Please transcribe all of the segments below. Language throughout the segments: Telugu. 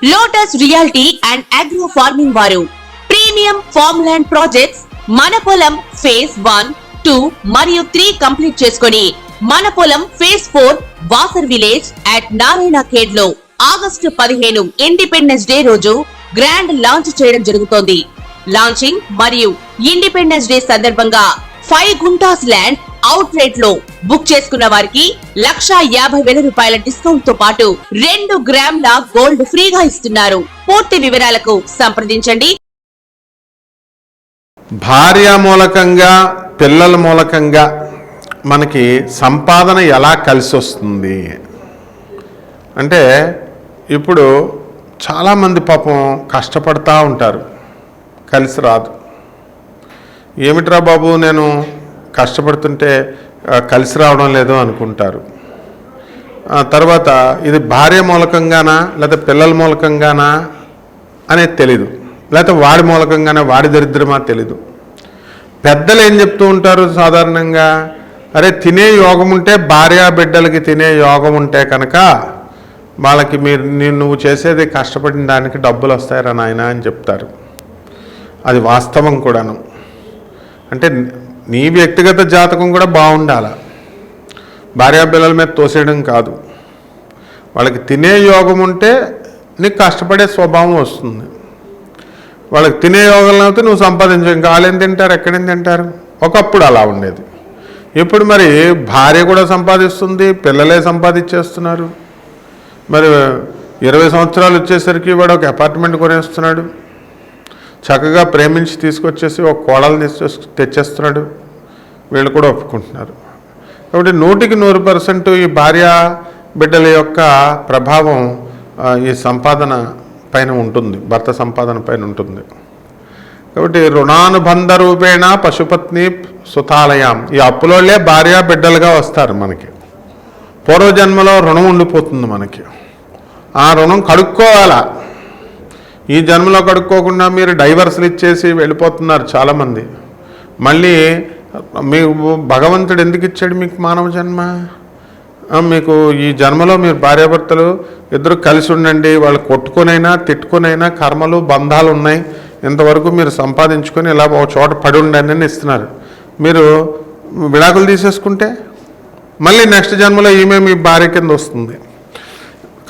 Lotus reality and agro farming వారు ప్రీమియం ఫార్మ్ ల్యాండ్ ప్రాజెక్ట్స్ మన పొలం ఫేజ్ 1, 2 మరియు 3 కంప్లీట్ చేసుకొని మన పొలం phase 4 Wasar village at Narayana Khed లో ఆగస్టు 15 ఇండిపెండెన్స్ డే రోజు గ్రాండ్ లాంచ్ చేయడం జరుగుతోంది. లాంచింగ్ మరియు ఇండిపెండెన్స్ డే సందర్భంగా 5 గుంటాస్ ల్యాండ్ అవుట్ రేట్ లో బుక్ చేసుకున్న వారికి 1,50,000 రూపాయల డిస్కౌంట్ తో పాటు 2 గ్రాముల గోల్డ్ ఫ్రీగా ఇస్తున్నారు. పూర్తి వివరాలకు సంప్రదించండి. భార్య మూలకంగా పిల్లల మూలకంగా మనకి సంపాదన ఎలా కలిసి వస్తుంది అంటే, ఇప్పుడు చాలామంది పాపం కష్టపడతా ఉంటారు, కలిసి రాదు. ఏమిట్రా బాబు నేను కష్టపడుతుంటే కలిసి రావడం లేదు అనుకుంటారు. తర్వాత ఇది భార్య మూలకంగానా లేదా పిల్లల మూలకంగానా అనేది తెలీదు, లేకపోతే వాడి మూలకంగానే వాడి దరిద్రమా తెలీదు. పెద్దలు ఏం చెప్తూ ఉంటారు సాధారణంగా, అరే తినే యోగం ఉంటే భార్యా బిడ్డలకి తినే యోగం ఉంటే కనుక వాళ్ళకి నువ్వు చేసేది కష్టపడిన దానికి డబ్బులు వస్తాయరా నాయన అని చెప్తారు. అది వాస్తవం కూడాను. అంటే నీ వ్యక్తిగత జాతకం కూడా బాగుండాలి, భార్యా పిల్లల మీద తోసేయడం కాదు. వాళ్ళకి తినే యోగం ఉంటే నీకు కష్టపడే స్వభావం వస్తుంది. వాళ్ళకి తినే యోగం లేకపోతే నువ్వు సంపాదించు. ఇంకా వాళ్ళేం తింటారు, ఎక్కడేం తింటారు? ఒకప్పుడు అలా ఉండేది. ఇప్పుడు మరి భార్య కూడా సంపాదిస్తుంది, పిల్లలే సంపాదించేస్తున్నారు. మరి 20 సంవత్సరాలు వచ్చేసరికి వాడు ఒక అపార్ట్మెంట్ కొనేస్తున్నాడు, చక్కగా ప్రేమించి తీసుకొచ్చేసి ఒక కోడలు తెచ్చేస్తున్నాడు. వీళ్ళు కూడా ఒప్పుకుంటున్నారు. కాబట్టి 100% ఈ భార్య బిడ్డల యొక్క ప్రభావం ఈ సంపాదన పైన ఉంటుంది, భర్త సంపాదన పైన ఉంటుంది. కాబట్టి రుణానుబంధ రూపేణ పశుపత్ని సుతాలయం, ఈ అప్పులోళ్ళే భార్య బిడ్డలుగా వస్తారు. మనకి పూర్వజన్మలో రుణం ఉండిపోతుంది మనకి. ఆ రుణం కడుక్కోవాలా. ఈ జన్మలో కడుక్కోకుండా మీరు డైవర్స్లు ఇచ్చేసి వెళ్ళిపోతున్నారు చాలామంది. మళ్ళీ మీకు భగవంతుడు ఎందుకు ఇచ్చాడు మీకు మానవ జన్మ? మీకు ఈ జన్మలో మీరు భార్యాభర్తలు ఇద్దరు కలిసి ఉండండి, వాళ్ళు కొట్టుకొనైనా తిట్టుకొనైనా కర్మలు బంధాలు ఉన్నాయి, ఇంతవరకు మీరు సంపాదించుకొని ఇలా ఒక చోట పడి ఉండండి అని ఇస్తున్నారు. మీరు విడాకులు తీసేసుకుంటే మళ్ళీ నెక్స్ట్ జన్మలో ఈమె మీ భార్య కింద వస్తుంది.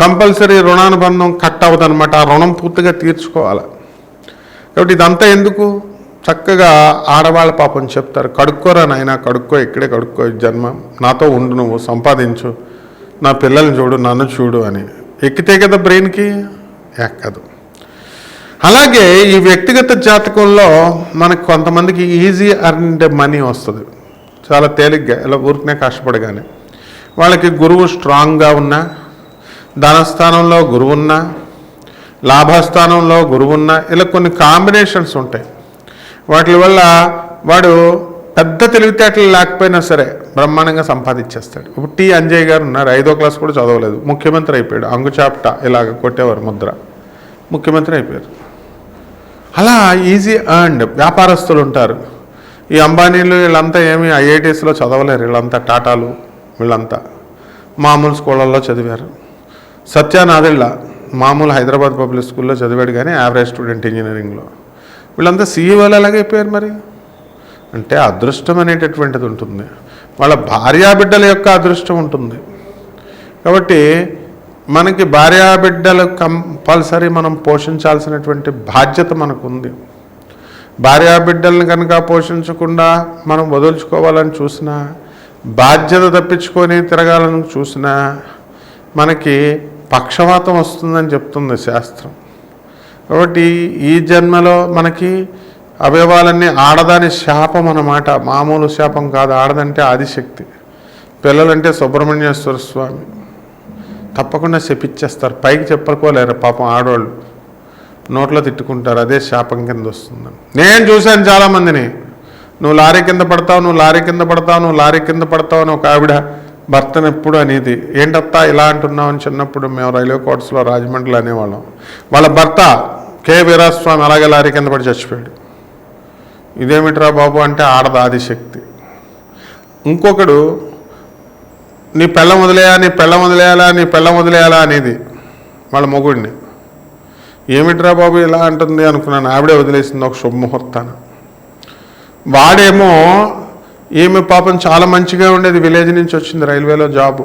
కంపల్సరీ రుణానుబంధం కట్ అవ్వదన్నమాట. ఆ రుణం పూర్తిగా తీర్చుకోవాలి. కాబట్టి ఇదంతా ఎందుకు? చక్కగా ఆడవాళ్ళ పాపం చెప్తారు, కడుక్కోరా నాయన, కడుక్కో, ఇక్కడే కడుక్కో, జన్మ నాతో ఉండు, నువ్వు సంపాదించు, నా పిల్లల్ని చూడు, నన్ను చూడు అని. ఎక్కితే కదా బ్రెయిన్కి, ఎక్కదు. అలాగే ఈ వ్యక్తిగత జాతకంలో మనకు కొంతమందికి ఈజీ అర్న్డ్ మనీ వస్తుంది చాలా తేలిగ్గా, ఇలా ఊరికనే కష్టపడగానే. వాళ్ళకి గురువు స్ట్రాంగ్గా ఉన్నా, ధనస్థానంలో గురువు ఉన్నా, లాభస్థానంలో గురువు ఉన్నా, ఇలా కొన్ని కాంబినేషన్స్ ఉంటాయి. వాటి వల్ల వాడు పెద్ద తెలివితేటలు లేకపోయినా సరే బ్రహ్మాండంగా సంపాదించేస్తాడు. ఇప్పుడు టి అంజయ్ గారు ఉన్నారు, 5వ క్లాస్ కూడా చదవలేదు, ముఖ్యమంత్రి అయిపోయాడు. అంగుచాప్ట ఇలాగ కొట్టేవారు ముద్ర, ముఖ్యమంత్రి అయిపోయారు. అలా ఈజీ అర్న్డ్ వ్యాపారస్తులు ఉంటారు. ఈ అంబానీలు వీళ్ళంతా ఏమీ ఐఐటీస్లో చదవలేరు. వీళ్ళంతా టాటాలు, వీళ్ళంతా మామూలు స్కూళ్ళల్లో చదివారు. సత్యానాదిళ్ళ మామూలు హైదరాబాద్ పబ్లిక్ స్కూల్లో చదివాడు, కానీ యావరేజ్ స్టూడెంట్ ఇంజనీరింగ్లో. వీళ్ళంతా సీఈఓలు ఎలాగైపోయారు మరి? అంటే అదృష్టం అనేటటువంటిది ఉంటుంది, వాళ్ళ భార్యాబిడ్డల యొక్క అదృష్టం ఉంటుంది. కాబట్టి మనకి భార్యాబిడ్డలు కంపల్సరీ మనం పోషించాల్సినటువంటి బాధ్యత మనకు ఉంది. భార్యాబిడ్డలను కనుక పోషించకుండా మనం వదులుచుకోవాలని చూసినా, బాధ్యత తప్పించుకొని తిరగాలని చూసినా మనకి పక్షవాతం వస్తుందని చెప్తుంది శాస్త్రం. కాబట్టి ఈ జన్మలో మనకి అవయవాలన్నీ ఆడదాని శాపం అన్నమాట, మామూలు శాపం కాదు. ఆడదంటే ఆదిశక్తి, పిల్లలంటే సుబ్రహ్మణ్యేశ్వర స్వామి. తప్పకుండా శపిచ్చేస్తారు, పైకి చెప్పుకోలేరు పాపం ఆడవాళ్ళు, నోట్లో తిట్టుకుంటారు, అదే శాపం కింద వస్తుంది. నేను చూశాను చాలామందిని, నువ్వు లారీ కింద పడతావు, నువ్వు లారీ కింద పడతావు, నువ్వు లారీ కింద పడతావు అని ఒక ఆవిడ భర్తను ఎప్పుడు అనేది. ఏంటత్తా ఇలా అంటున్నావు అని చిన్నప్పుడు మేము రైల్వే కోర్ట్స్లో రాజమండ్రిలో అనేవాళ్ళం. వాళ్ళ భర్త కె వీరాస్వామి అలాగే లారీ కింద పడి చచ్చిపోయాడు. ఇదేమిట్రా బాబు అంటే ఆడది ఆదిశక్తి. ఇంకొకడు నీ పెళ్ళం వదిలేయా, నీ పెళ్ళం వదిలేయాలా, నీ పెళ్ళం వదిలేయాలా అనేది వాళ్ళ మొగుడిని. ఏమిట్రా బాబు ఇలా అంటుంది అనుకున్నాను. ఆవిడే వదిలేసింది ఒక శుభముహూర్తాన్ని. వాడేమో ఈమె పాపం చాలా మంచిగా ఉండేది, విలేజ్ నుంచి వచ్చింది, రైల్వేలో జాబు,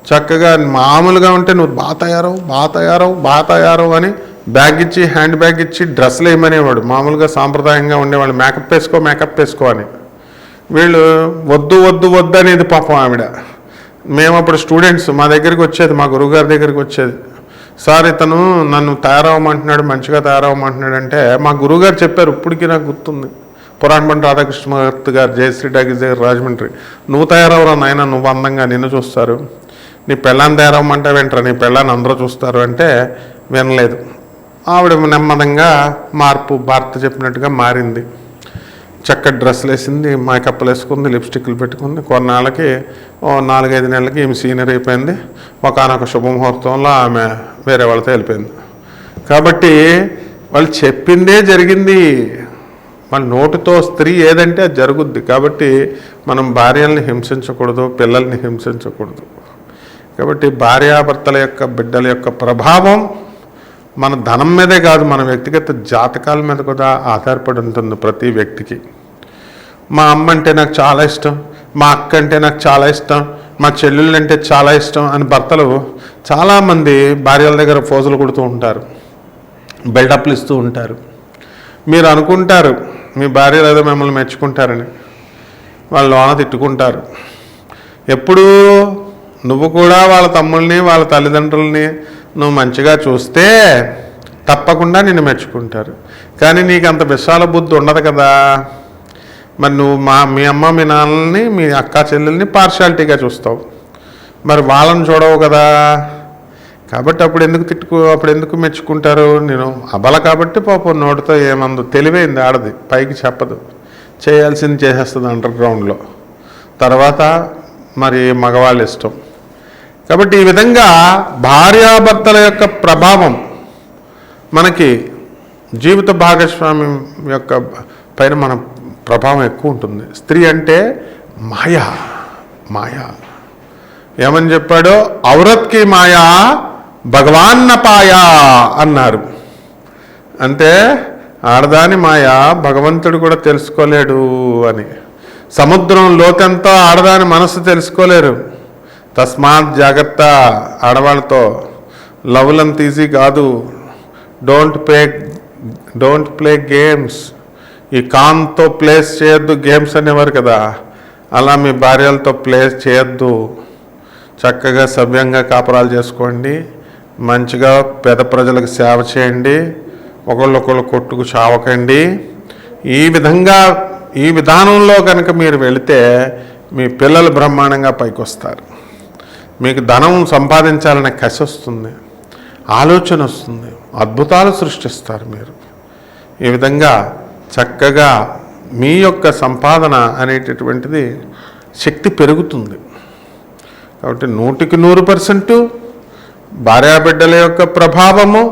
చక్కగా మామూలుగా ఉంటే నువ్వు బాగా తయారవు అని బ్యాగ్ ఇచ్చి, హ్యాండ్ బ్యాగ్ ఇచ్చి డ్రెస్సులు వేయమనేవాడు. మామూలుగా సాంప్రదాయంగా ఉండేవాళ్ళు, మేకప్ వేసుకో అని. వీళ్ళు వద్దు అనేది పాపం ఆవిడ. మేము అప్పుడు స్టూడెంట్స్, మా దగ్గరికి వచ్చేది, మా గురువుగారి దగ్గరికి వచ్చేది, సార్ ఇతను నన్ను తయారవ్వమంటున్నాడు, మంచిగా తయారవ్వమంటున్నాడు అంటే మా గురువుగారు చెప్పారు, ఇప్పటికీ నాకు గుర్తుంది, పురాణపండి రాధాకృష్ణమూర్తి గారు, జయశ్రీ టాకీస్ దగ్గర రాజమండ్రి, నువ్వు తయారవరా నాయన, నువ్వు అందంగా నిన్ను చూస్తారు, నీ పెళ్ళాన్ని తయారవ్వమంటే వెంటరా, నీ పెళ్ళాన్ని అందరూ చూస్తారు అంటే వినలేదు. ఆవిడ నెమ్మదంగా భర్త చెప్పినట్టుగా మారింది. చక్కటి డ్రెస్సులు వేసింది, మేకప్లు వేసుకుంది, లిప్స్టిక్లు పెట్టుకుంది. కొన్నాళ్ళకి 4-5 నెలలకి ఈమె సీనియర్ అయిపోయింది. ఒకనొక శుభముహూర్తంలో ఆమె వేరే వాళ్ళతో వెళ్ళిపోయింది. కాబట్టి వాళ్ళు చెప్పిందే జరిగింది. మన నోటితో స్త్రీ ఏదంటే అది జరుగుద్ది. కాబట్టి మనం భార్యల్ని హింసించకూడదు, పిల్లల్ని హింసించకూడదు. కాబట్టి భార్యాభర్తల యొక్క బిడ్డల యొక్క ప్రభావం మన ధనం మీదే కాదు, మన వ్యక్తిగత జాతకాల మీద కూడా ఆధారపడి ఉంటుంది ప్రతి వ్యక్తికి. మా అమ్మ అంటే నాకు చాలా ఇష్టం, మా అక్క అంటే నాకు చాలా ఇష్టం, మా చెల్లెళ్ళు అంటే చాలా ఇష్టం అని భర్తలు చాలామంది భార్యల దగ్గర ఫోజులు కొడుతూ ఉంటారు, బిల్డప్లు ఇస్తూ ఉంటారు. మీరు అనుకుంటారు మీ భార్యలు ఏదో మిమ్మల్ని మెచ్చుకుంటారని, వాళ్ళు లోన తిట్టుకుంటారు. ఎప్పుడూ నువ్వు కూడా వాళ్ళ తమ్ముళ్ళని, వాళ్ళ తల్లిదండ్రులని నువ్వు మంచిగా చూస్తే తప్పకుండా నిన్ను మెచ్చుకుంటారు. కానీ నీకు అంత విశాల బుద్ధి ఉండదు కదా. మరి నువ్వు మీ అమ్మ మీ నాన్నల్ని, మీ అక్క చెల్లెల్ని పార్షాలిటీగా చూస్తావు, మరి వాళ్ళని చూడవు కదా. కాబట్టి అప్పుడు ఎందుకు మెచ్చుకుంటారు? నేను అబల కాబట్టి పాపం నోటితో ఏమందు, తెలివైంది ఆడది, పైకి చెప్పదు, చేయాల్సింది చేసేస్తుంది అండర్ గ్రౌండ్లో. తర్వాత మరి మగవాళ్ళ ఇష్టం. కాబట్టి ఈ విధంగా భార్యాభర్తల యొక్క ప్రభావం మనకి జీవిత భాగస్వామ్యం యొక్క పైన మన ప్రభావం ఎక్కువ ఉంటుంది. స్త్రీ అంటే మాయా ఏమని చెప్పాడో, ఔరత్కి మాయా భగవాన్న పాయా అన్నారు. అంటే ఆడదాని మాయ భగవంతుడు కూడా తెలుసుకోలేడు అని. సముద్రం లోతంతో ఆడదాని మనసు తెలుసుకోలేరు. తస్మాత్ జాగ్రత్త ఆడవాళ్ళతో. లవ్లంత ఈజీ కాదు. Don't play games. ఈ కామ్తో ప్లేస్ చేయొద్దు గేమ్స్ అనేవారు కదా, అలా మీ భార్యలతో ప్లేస్ చేయొద్దు. చక్కగా సభ్యంగా కాపురాలు చేసుకోండి, మంచిగా పేద ప్రజలకు సేవ చేయండి, ఒకళ్ళొకళ్ళు కొట్టుకు చావకండి. ఈ విధానంలో కనుక మీరు వెళితే మీ పిల్లలు బ్రహ్మాండంగా పైకి వస్తారు. మీకు ధనం సంపాదించాలనే కసి వస్తుంది, ఆలోచన వస్తుంది, అద్భుతాలు సృష్టిస్తారు మీరు. ఈ విధంగా చక్కగా మీ యొక్క సంపాదన అనేటటువంటిది శక్తి పెరుగుతుంది. కాబట్టి 100% భార్యాబిడ్డల యొక్క ప్రభావము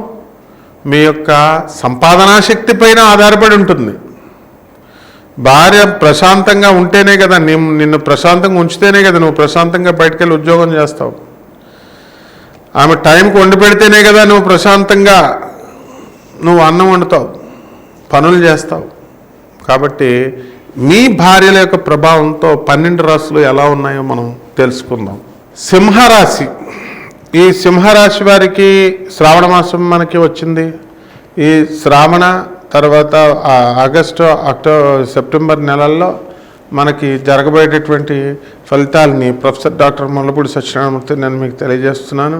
మీ యొక్క సంపాదనా శక్తి పైన ఆధారపడి ఉంటుంది. భార్య ప్రశాంతంగా ఉంటేనే కదా, నిన్ను ప్రశాంతంగా ఉంచితేనే కదా నువ్వు ప్రశాంతంగా బయటకు వెళ్ళి ఉద్యోగం చేస్తావు. ఆమె టైంకి వండి పెడితేనే కదా నువ్వు ప్రశాంతంగా అన్నం వండుతావు, పనులు చేస్తావు. కాబట్టి మీ భార్యల యొక్క ప్రభావంతో 12 రాశులు ఎలా ఉన్నాయో మనం తెలుసుకుందాం. సింహరాశి. ఈ సింహరాశి వారికి శ్రావణ మాసం మనకి వచ్చింది. ఈ శ్రావణ తర్వాత ఆగస్టు, అక్టోబర్, సెప్టెంబర్ నెలల్లో మనకి జరగబోయేటటువంటి ఫలితాలని ప్రొఫెసర్ డాక్టర్ ముల్లపూడి సత్యనారాయణమూర్తి నేను మీకు తెలియజేస్తున్నాను.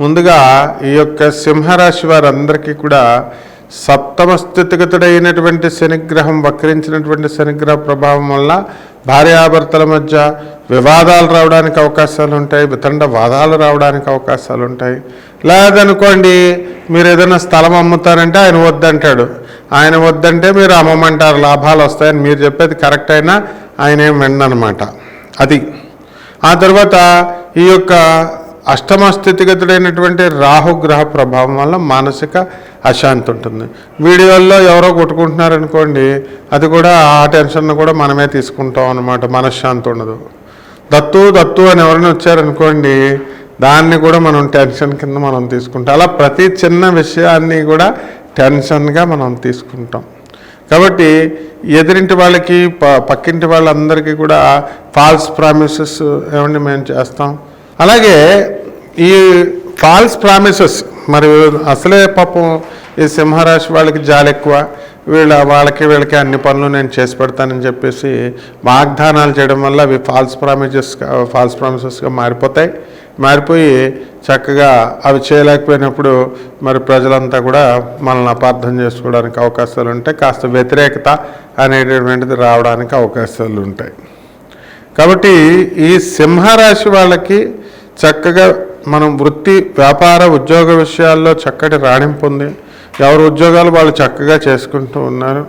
ముందుగా ఈ యొక్క సింహరాశి వారందరికీ కూడా సప్తమ స్థితిగతుడైనటువంటి శనిగ్రహం, వక్రించినటువంటి శనిగ్రహ ప్రభావం వల్ల భార్యాభర్తల మధ్య వివాదాలు రావడానికి అవకాశాలు ఉంటాయి, వితండ వాదాలు రావడానికి అవకాశాలు ఉంటాయి. లేదనుకోండి, మీరు ఏదైనా స్థలం అమ్ముతారంటే ఆయన వద్దంటాడు, ఆయన వద్దంటే మీరు అమ్మమంటారు, లాభాలు వస్తాయని మీరు చెప్పేది కరెక్ట్ అయినా ఆయన ఏం విననమాట. అది. ఆ తర్వాత ఈ యొక్క అష్టమ స్థితిగతుడైనటువంటి రాహుగ్రహ ప్రభావం వల్ల మానసిక అశాంతి ఉంటుంది. వీడియోల్లో ఎవరో కొట్టుకుంటున్నారనుకోండి, అది కూడా ఆ టెన్షన్ కూడా మనమే తీసుకుంటాం అన్నమాట, మనశ్శాంతి ఉండదు. దత్తు అని ఎవరైనా వచ్చారనుకోండి, దాన్ని కూడా మనం టెన్షన్ కింద మనం తీసుకుంటాం. అలా ప్రతి చిన్న విషయాన్ని కూడా టెన్షన్గా మనం తీసుకుంటాం. కాబట్టి ఎదురింటి వాళ్ళకి పక్కింటి వాళ్ళందరికీ కూడా ఫాల్స్ ప్రామిసెస్ ఏమండి మేము చేస్తాం. అలాగే ఈ ఫాల్స్ ప్రామిసెస్ మరి అసలే పాపం ఈ సింహరాశి వాళ్ళకి జాలి ఎక్కువ. వీళ్ళకి అన్ని పనులు నేను చేసి పెడతానని చెప్పేసి వాగ్దానాలు చేయడం వల్ల అవి ఫాల్స్ ప్రామిసెస్గా మారిపోయి చక్కగా అవి చేయలేకపోయినప్పుడు మరి ప్రజలంతా కూడా మనల్ని అపార్థం చేసుకోవడానికి అవకాశాలు ఉంటాయి. కాస్త వ్యతిరేకత అనేటటువంటిది రావడానికి అవకాశాలు ఉంటాయి. కాబట్టి ఈ సింహరాశి వాళ్ళకి చక్కగా మనం వృత్తి వ్యాపార ఉద్యోగ విషయాల్లో చక్కటి రాణింపు ఉంది. ఎవరు ఉద్యోగాలు వాళ్ళు చక్కగా చేసుకుంటూ ఉన్నారు.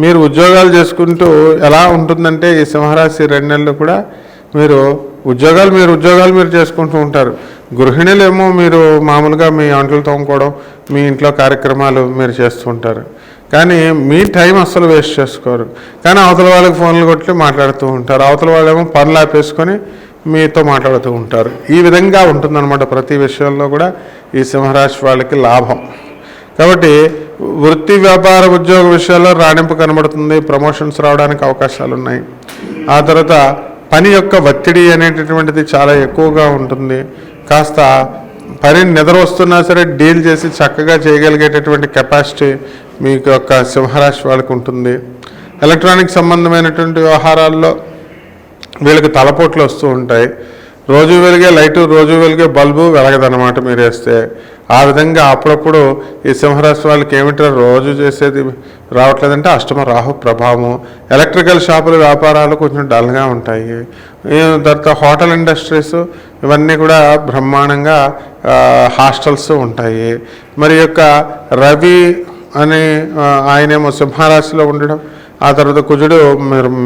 మీరు ఉద్యోగాలు చేసుకుంటూ ఎలా ఉంటుందంటే ఈ సింహరాశి 2 నెలలు కూడా మీరు ఉద్యోగాలు మీరు చేసుకుంటూ ఉంటారు. గృహిణులేమో మీరు మామూలుగా మీ అంట్లు తోముకోవడం, మీ ఇంట్లో కార్యక్రమాలు మీరు చేస్తూ ఉంటారు. కానీ మీ టైం అస్సలు వేస్ట్ చేసుకోరు. కానీ అవతల వాళ్ళకి ఫోన్లు కొట్టి మాట్లాడుతూ ఉంటారు. అవతల వాళ్ళేమో పనులు ఆపేసుకొని మీతో మాట్లాడుతూ ఉంటారు. ఈ విధంగా ఉంటుందన్నమాట ప్రతి విషయంలో కూడా ఈ సింహరాశి వాళ్ళకి లాభం. కాబట్టి వృత్తి వ్యాపార ఉద్యోగ విషయాల్లో రాణింపు కనబడుతుంది. ప్రమోషన్స్ రావడానికి అవకాశాలు ఉన్నాయి. ఆ తర్వాత పని యొక్క ఒత్తిడి అనేటటువంటిది చాలా ఎక్కువగా ఉంటుంది. కాస్త పని నిద్ర వస్తున్నా సరే డీల్ చేసి చక్కగా చేయగలిగేటటువంటి కెపాసిటీ మీకు యొక్క సింహరాశి వాళ్ళకి ఉంటుంది. ఎలక్ట్రానిక్ సంబంధమైనటువంటి వ్యవహారాల్లో వీళ్ళకి తలపోట్లు వస్తూ ఉంటాయి. రోజు వెలిగే లైటు, రోజు వెలిగే బల్బు వెలగదన్నమాట మీరు వేస్తే. ఆ విధంగా అప్పుడప్పుడు ఈ సింహరాశి వాళ్ళకి ఏమిటో రోజు చేసేది రావట్లేదంటే అష్టమ రాహు ప్రభావం. ఎలక్ట్రికల్ షాపుల వ్యాపారాలు కొంచెం డల్గా ఉంటాయి. తర్వాత హోటల్ ఇండస్ట్రీస్ ఇవన్నీ కూడా బ్రహ్మాండంగా హాస్టల్స్ ఉంటాయి. మరి యొక్క రవి అని ఆయనేమో సింహరాశిలో ఉండడం, ఆ తర్వాత కుజుడు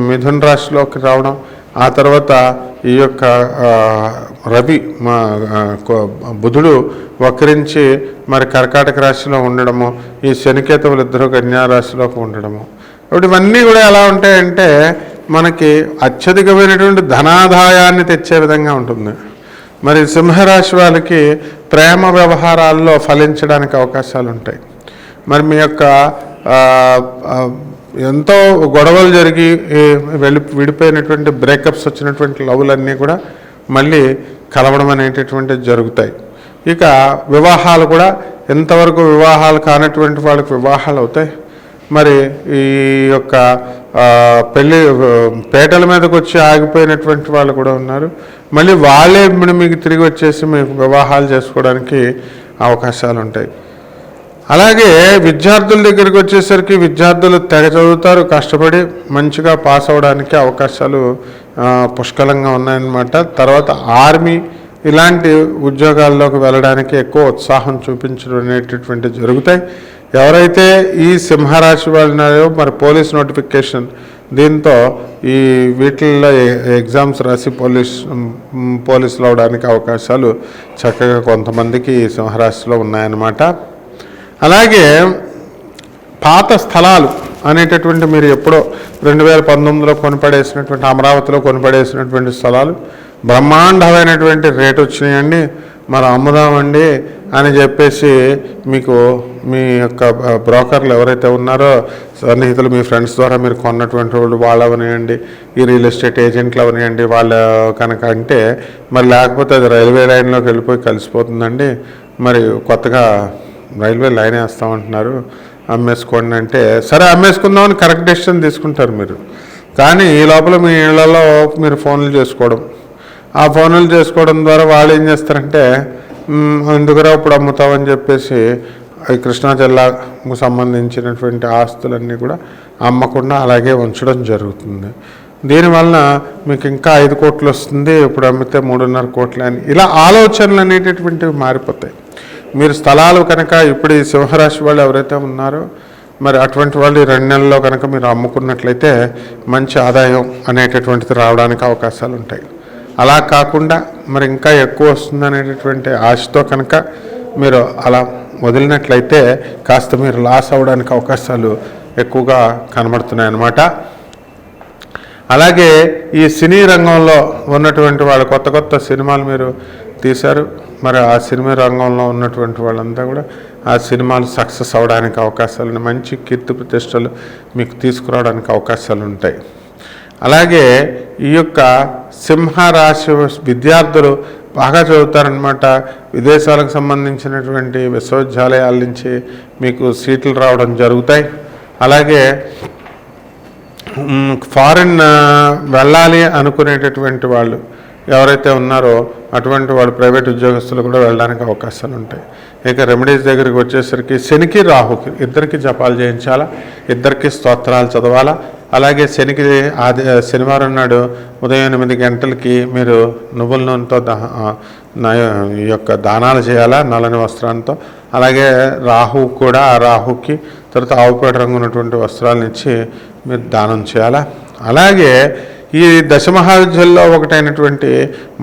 మిథున రాశిలోకి రావడం, ఆ తర్వాత ఈ యొక్క రవి బుధుడు వక్రించి మరి కర్కాటక రాశిలో ఉండడము, ఈ శనికేతువులు ఇద్దరు కన్యా రాశిలోకి ఉండడము. కాబట్టి ఇవన్నీ కూడా ఎలా ఉంటాయంటే మనకి అత్యధికమైనటువంటి ధనాదాయాన్ని తెచ్చే విధంగా ఉంటుంది. మరి సింహరాశి వాళ్ళకి ప్రేమ వ్యవహారాల్లో ఫలించడానికి అవకాశాలు ఉంటాయి. మరి మీ యొక్క ఎంతో గొడవలు జరిగి విడిపోయినటువంటి బ్రేకప్స్ వచ్చినటువంటి లవ్లన్నీ కూడా మళ్ళీ కలవడం అనేటటువంటివి జరుగుతాయి. ఇక వివాహాలు కూడా ఎంతవరకు వివాహాలు కానటువంటి వాళ్ళకి వివాహాలు అవుతాయి. మరి ఈ యొక్క పెళ్ళి పేటల మీదకి వచ్చి ఆగిపోయినటువంటి వాళ్ళు కూడా ఉన్నారు. మళ్ళీ వాళ్ళే మీకు తిరిగి వచ్చేసి మీకు వివాహాలు చేసుకోవడానికి అవకాశాలు ఉంటాయి. అలాగే విద్యార్థుల దగ్గరికి వచ్చేసరికి విద్యార్థులు తెగ చదువుతారు, కష్టపడి మంచిగా పాస్ అవ్వడానికి అవకాశాలు పుష్కలంగా ఉన్నాయన్నమాట. తర్వాత ఆర్మీ ఇలాంటి ఉద్యోగాల్లోకి వెళ్ళడానికి ఎక్కువ ఉత్సాహం చూపించడం అనేటటువంటివి జరుగుతాయి. ఎవరైతే ఈ సింహరాశి వాళ్ళు ఉన్నారో మరి పోలీస్ నోటిఫికేషన్ దీంతో ఈ వీటిల్లో ఎగ్జామ్స్ రాసి పోలీసులు అవడానికి అవకాశాలు చక్కగా కొంతమందికి ఈ సింహరాశిలో ఉన్నాయన్నమాట. అలాగే పాత స్థలాలు అనేటటువంటి మీరు ఎప్పుడో 2019లో కొనిపడేసినటువంటి అమరావతిలో కొనిపడేసినటువంటి స్థలాలు బ్రహ్మాండమైనటువంటి రేటు వచ్చినాయండి, మరి అమ్ముదామండి అని చెప్పేసి మీకు మీ యొక్క బ్రోకర్లు ఎవరైతే ఉన్నారో సన్నిహితులు మీ ఫ్రెండ్స్ ద్వారా మీరు కొన్నటువంటి వాళ్ళు అవనివ్వండి, ఈ రియల్ ఎస్టేట్ ఏజెంట్లు అవనివ్వండి, వాళ్ళు కనుక అంటే మరి లేకపోతే అది రైల్వే లైన్లోకి వెళ్ళిపోయి కలిసిపోతుందండి, మరి కొత్తగా రైల్వే లైన్ వేస్తామంటున్నారు అమ్మేసుకోండి అంటే సరే అమ్మేసుకుందామని కరెక్ట్ డెసిషన్ తీసుకుంటారు మీరు. కానీ ఈ లోపల మీ ఇళ్లలో మీరు ఫోన్లు చేసుకోవడం, ఆ ఫోన్లు చేసుకోవడం ద్వారా వాళ్ళు ఏం చేస్తారంటే ఎందుకురా ఇప్పుడు అమ్ముతామని చెప్పేసి కృష్ణా జిల్లాకు సంబంధించినటువంటి ఆస్తులన్నీ కూడా అమ్మకుండా అలాగే ఉంచడం జరుగుతుంది. దీనివలన మీకు ఇంకా 5 కోట్లు వస్తుంది, ఇప్పుడు అమ్మితే 3.5 కోట్లు అని ఇలా ఆలోచనలు అనేటటువంటివి మారిపోతాయి. మీరు స్థలాలు కనుక ఇప్పుడు ఈ సింహరాశి వాళ్ళు ఎవరైతే ఉన్నారో మరి అటువంటి వాళ్ళు 2 నెలల్లో కనుక మీరు అమ్ముకున్నట్లయితే మంచి ఆదాయం అనేటటువంటిది రావడానికి అవకాశాలు ఉంటాయి. అలా కాకుండా మరి ఇంకా ఎక్కువ వస్తుంది అనేటటువంటి ఆశతో కనుక మీరు అలా వదిలినట్లయితే కాస్త మీరు లాస్ అవ్వడానికి అవకాశాలు ఎక్కువగా కనబడుతున్నాయి అన్నమాట. అలాగే ఈ సినీ రంగంలో ఉన్నటువంటి వాళ్ళు కొత్త సినిమాలు మీరు తీశారు. మరి ఆ సినిమా రంగంలో ఉన్నటువంటి వాళ్ళంతా కూడా ఆ సినిమాలు సక్సెస్ అవడానికి అవకాశాలు ఉన్నాయి. మంచి కీర్తి ప్రతిష్టలు మీకు తీసుకురావడానికి అవకాశాలు ఉంటాయి. అలాగే ఈ యొక్క సింహరాశి విద్యార్థులు బాగా చదువుతారనమాట. విదేశాలకు సంబంధించినటువంటి విశ్వవిద్యాలయాల నుంచి మీకు సీట్లు రావడం జరుగుతాయి. అలాగే ఫారిన్ వెళ్ళాలి అనుకునేటటువంటి వాళ్ళు ఎవరైతే ఉన్నారో అటువంటి వాళ్ళు ప్రైవేట్ ఉద్యోగస్తులు కూడా వెళ్ళడానికి అవకాశాలు ఉంటాయి. ఇక రెమెడీస్ దగ్గరికి వచ్చేసరికి శనికి రాహుకి ఇద్దరికి జపాలు చేయించాలా, ఇద్దరికి స్తోత్రాలు చదవాలా. అలాగే శనికి శనివారం నాడు ఉదయం 8 గంటలకి మీరు నువ్వుల నూనెతో ఈ యొక్క దానాలు చేయాలా నల్లని వస్త్రాలతో. అలాగే రాహు కూడా ఆ రాహుకి తర్వాత ఆవుపేట రంగు ఉన్నటువంటి వస్త్రాలను ఇచ్చి మీరు దానం చేయాలా. అలాగే ఈ దశమహావిద్యల్లో ఒకటైనటువంటి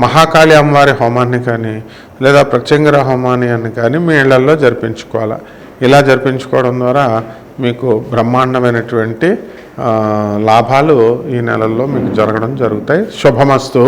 మహాకాళి అమ్మవారి హోమాన్ని కానీ లేదా ప్రత్యంగర హోమాన్ని అని కానీ మీ ఇళ్లలో జరిపించుకోవాలి. ఇలా జరిపించుకోవడం ద్వారా మీకు బ్రహ్మాండమైనటువంటి లాభాలు ఈ నెలల్లో మీకు జరగడం జరుగుతాయి. శుభమస్తు.